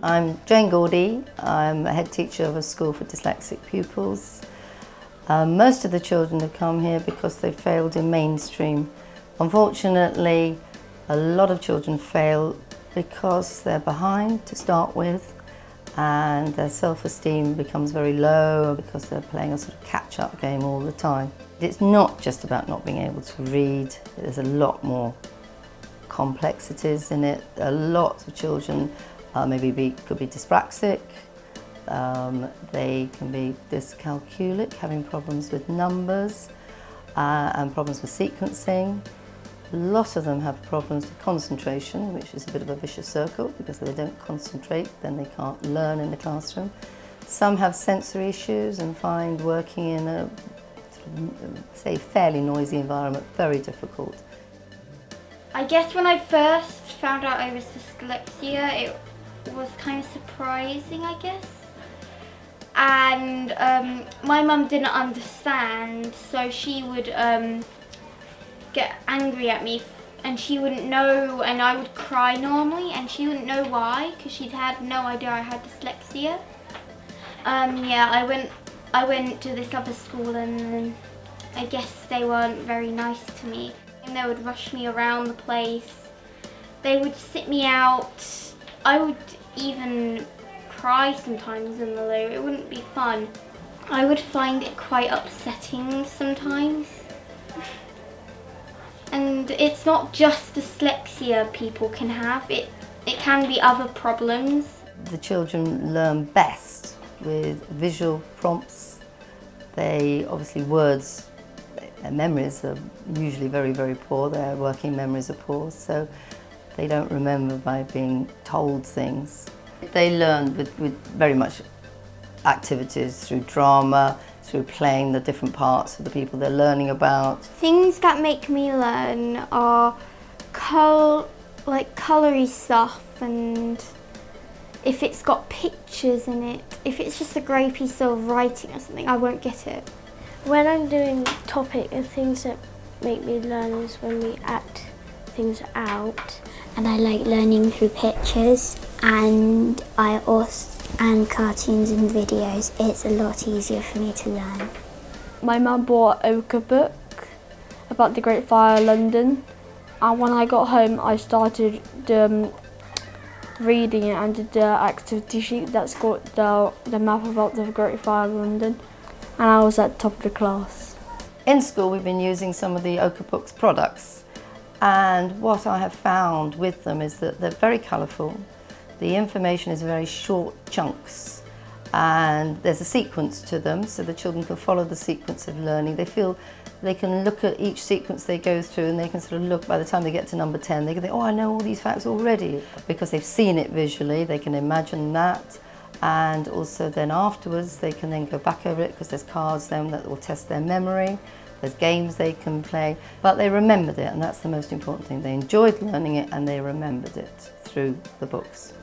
I'm Jane Gordy. I'm a head teacher of a school for dyslexic pupils. Most of the children have come here because they failed in mainstream. Unfortunately, a lot of children fail because they're behind to start with and their self-esteem becomes very low because they're playing a sort of catch-up game all the time. It's not just about not being able to read. There's a lot more complexities in it. A lot of children could be dyspraxic, they can be dyscalculic, having problems with numbers and problems with sequencing. A lot of them have problems with concentration, which is a bit of a vicious circle because if they don't concentrate then they can't learn in the classroom. Some have sensory issues and find working in a say fairly noisy environment very difficult. I guess when I first found out I was dyslexia, it was kind of surprising, I guess. And my mum didn't understand, so she would get angry at me and she wouldn't know, and I would cry normally and she wouldn't know why because she'd had no idea I had dyslexia. Yeah, I went to this other school and I guess they weren't very nice to me. And they would rush me around the place. They would sit me out. I would even cry sometimes in the loo. It wouldn't be fun. I would find it quite upsetting sometimes. And it's not just dyslexia people can have. It can be other problems. The children learn best with visual prompts. They obviously words, their memories are usually very, very poor. Their working memories are poor, so they don't remember by being told things. They learn with very much activities through drama, through playing the different parts of the people they're learning about. Things that make me learn are coloury stuff, and if it's got pictures in it. If it's just a grey piece of writing or something, I won't get it. When I'm doing topic and things that make me learn is when we act things out. And I like learning through pictures and cartoons and videos. It's a lot easier for me to learn. My mum bought an Oaka book about the Great Fire of London, and when I got home I started reading it and did the activity sheet that's got the map about the Great Fire of London, and I was at the top of the class. In school we've been using some of the Oaka Books products. And what I have found with them is that they're very colourful. The information is very short chunks and there's a sequence to them so the children can follow the sequence of learning. They feel they can look at each sequence they go through and they can sort of look, by the time they get to number 10, they can think, oh, I know all these facts already. Because they've seen it visually, they can imagine that. And also then afterwards they can then go back over it because there's cards then that will test their memory. There's games they can play, but they remembered it, and that's the most important thing. They enjoyed learning it and they remembered it through the books.